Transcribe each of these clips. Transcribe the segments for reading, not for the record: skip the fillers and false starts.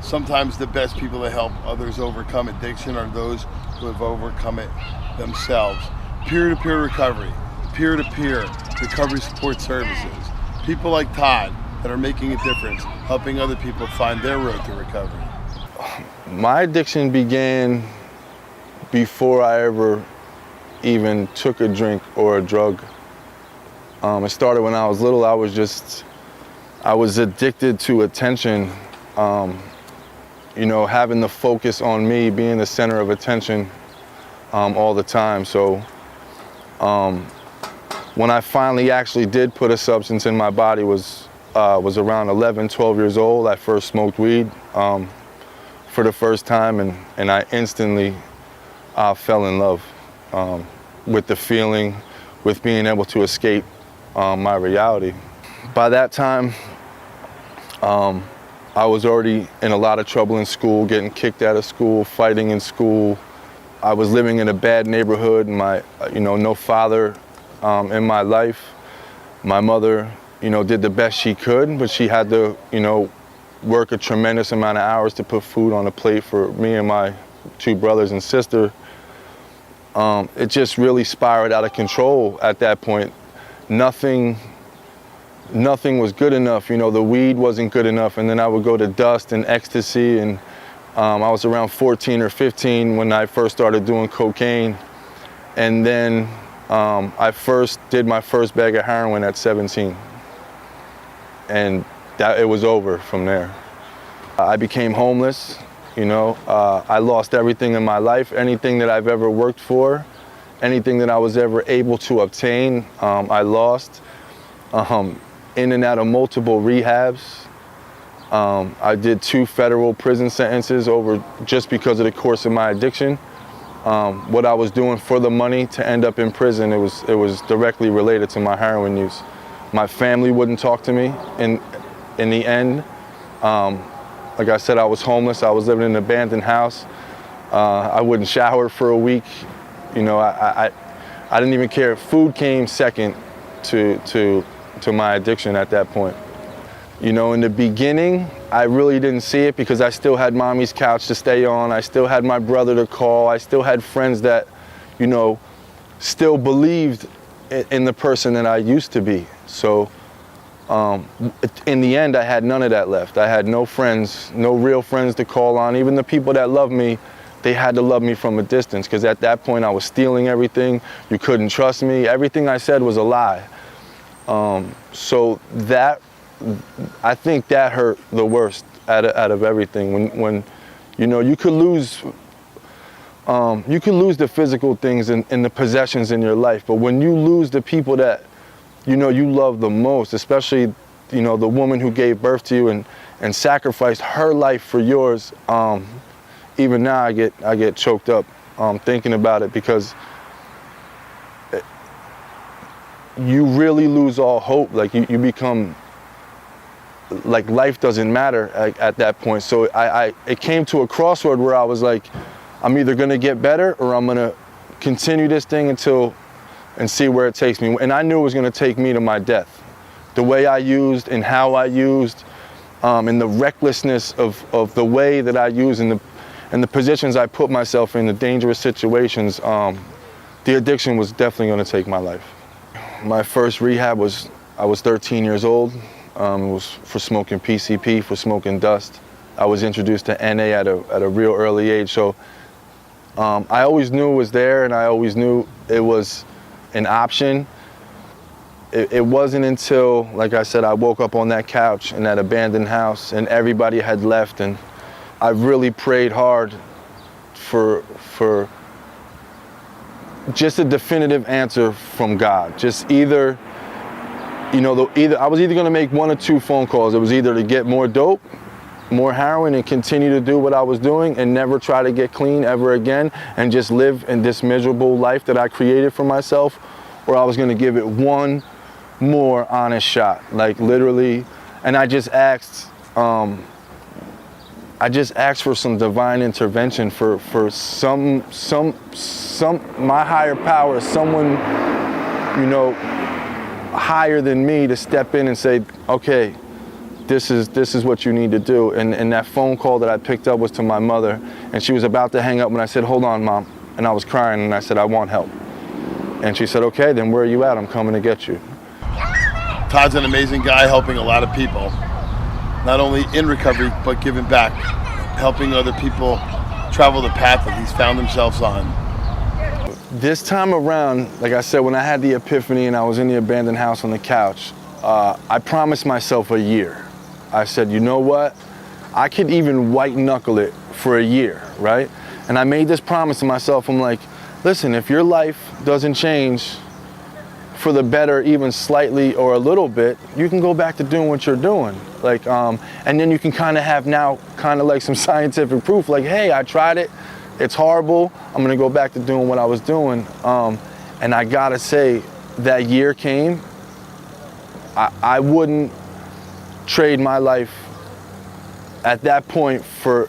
sometimes the best people to help others overcome addiction are those who have overcome it themselves. Peer-to-peer recovery, peer-to-peer recovery support services, people like Todd that are making a difference, helping other people find their road to recovery. My addiction began before I ever even took a drink or a drug. It started when I was little. I was addicted to attention, having the focus on me, being the center of attention all the time. So when I finally actually did put a substance in my body was around 11, 12 years old. I first smoked weed for the first time, and I instantly fell in love with the feeling, with being able to escape my reality. By that time, I was already in a lot of trouble in school, getting kicked out of school, fighting in school. I was living in a bad neighborhood, no father in my life. My mother, did the best she could, but she had to, work a tremendous amount of hours to put food on a plate for me and my two brothers and sister. It just really spiraled out of control at that point. Nothing was good enough. The weed wasn't good enough, and then I would go to dust and ecstasy, and I was around 14 or 15 when I first started doing cocaine, and then I first did my first bag of heroin at 17, and it was over from there. I became homeless. I lost everything in my life, anything that I've ever worked for, anything that I was ever able to obtain, I lost. In and out of multiple rehabs. I did 2 federal prison sentences over just because of the course of my addiction. What I was doing for the money to end up in prison, it was directly related to my heroin use. My family wouldn't talk to me in the end. Like I said, I was homeless. I was living in an abandoned house. I wouldn't shower for a week. I didn't even care. Food came second to my addiction at that point. In the beginning, I really didn't see it because I still had mommy's couch to stay on. I still had my brother to call. I still had friends that, still believed in the person that I used to be. So in the end, I had none of that left. I had no friends, no real friends to call on. Even the people that loved me, they had to love me from a distance, because at that point I was stealing everything. You couldn't trust me. Everything I said was a lie. So I think that hurt the worst out of everything. When you could lose the physical things and the possessions in your life, but when you lose the people that you love the most, especially the woman who gave birth to you and sacrificed her life for yours, even now I get choked up thinking about it, because you really lose all hope. Like you become like life doesn't matter at that point. So it came to a crossroad where I was like, I'm either gonna get better or I'm gonna continue this thing and see where it takes me. And I knew it was gonna take me to my death. The way I used and how I used, and the recklessness of the way that I used and the positions I put myself in, the dangerous situations, the addiction was definitely gonna take my life. My first rehab I was 13 years old. It was for smoking PCP, for smoking dust. I was introduced to NA at a real early age. So I always knew it was there, and I always knew it was an option. It wasn't until, like I said, I woke up on that couch in that abandoned house and everybody had left, and I really prayed hard for just a definitive answer from God. Just either I was either gonna make 1 or 2 phone calls. It was either to get more dope, more heroin, and continue to do what I was doing and never try to get clean ever again and just live in this miserable life that I created for myself, or I was gonna give it one more honest shot, like literally. And I just asked for some divine intervention, for some my higher power, someone higher than me, to step in and say, okay, this is what you need to do. And that phone call that I picked up was to my mother, and she was about to hang up when I said, hold on, Mom. And I was crying, and I said, I want help. And she said, okay, then where are you at? I'm coming to get you. Todd's an amazing guy, helping a lot of people, not only in recovery, but giving back, helping other people travel the path that he's found themselves on. This time around, like I said, when I had the epiphany and I was in the abandoned house on the couch, I promised myself a year. I said, you know what? I could even white knuckle it for a year, right? And I made this promise to myself. I'm like, listen, if your life doesn't change for the better, even slightly or a little bit, you can go back to doing what you're doing. Like, and then you can kind of have now kind of like some scientific proof, like, hey, I tried it. It's horrible. I'm gonna go back to doing what I was doing. And I gotta say, that year came. I wouldn't trade my life at that point for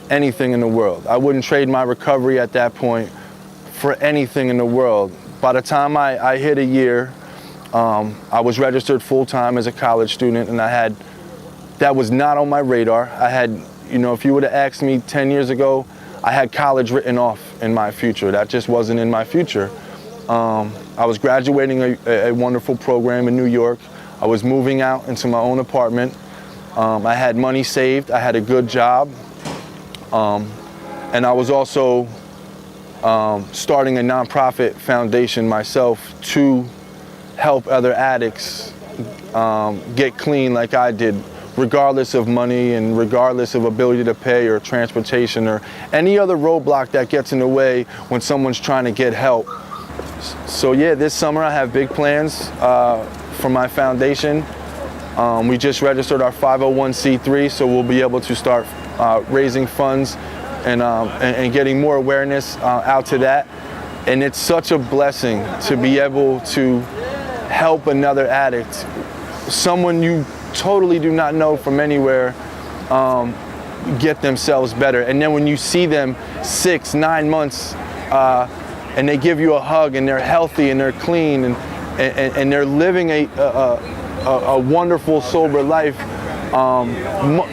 anything in the world. I wouldn't trade my recovery at that point for anything in the world. By the time I hit a year, I was registered full-time as a college student, and that was not on my radar. I had, if you would have asked me 10 years ago, I had college written off in my future. That just wasn't in my future. I was graduating a wonderful program in New York. I was moving out into my own apartment. I had money saved. I had a good job. And I was also starting a nonprofit foundation myself to help other addicts get clean like I did, regardless of money and regardless of ability to pay or transportation or any other roadblock that gets in the way when someone's trying to get help. So yeah, this summer I have big plans for my foundation. We just registered our 501c3, so we'll be able to start raising funds and getting more awareness out to that. And it's such a blessing to be able to help another addict, someone you totally do not know from anywhere, get themselves better. And then when you see them 6-9 months and they give you a hug and they're healthy and they're clean and they're living a wonderful, sober life,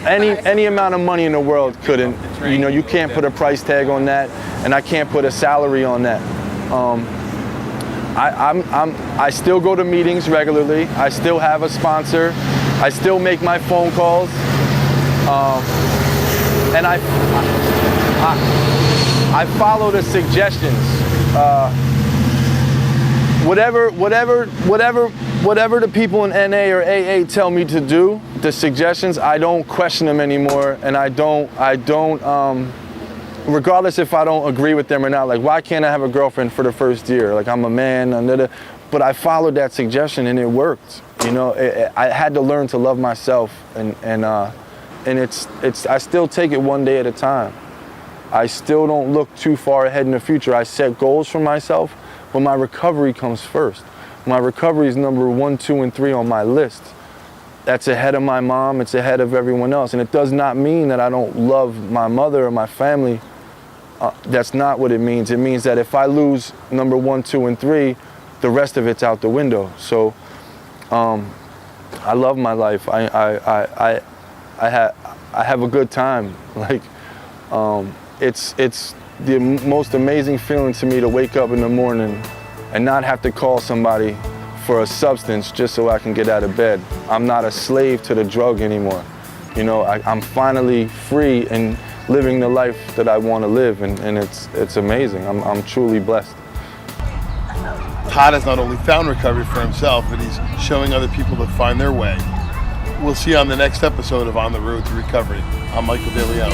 any amount of money in the world couldn't. You can't put a price tag on that, and I can't put a salary on that. I still go to meetings regularly. I still have a sponsor. I still make my phone calls, and I follow the suggestions. Whatever the people in NA or AA tell me to do, the suggestions, I don't question them anymore, and I don't, regardless if I don't agree with them or not. Like, why can't I have a girlfriend for the first year? Like, I'm a man, but I followed that suggestion and it worked. I had to learn to love myself, and I still take it one day at a time. I still don't look too far ahead in the future. I set goals for myself, but my recovery comes first. My recovery is number 1, 2, and 3 on my list. That's ahead of my mom, it's ahead of everyone else. And it does not mean that I don't love my mother or my family. That's not what it means. It means that if I lose number 1, 2, and 3, the rest of it's out the window. So I love my life. I have a good time. Like, it's the most amazing feeling to me to wake up in the morning and not have to call somebody for a substance just so I can get out of bed. I'm not a slave to the drug anymore. I'm finally free and living the life that I want to live, and it's amazing. I'm truly blessed. Todd has not only found recovery for himself, but he's showing other people to find their way. We'll see you on the next episode of On the Road to Recovery. I'm Michael DeLeon.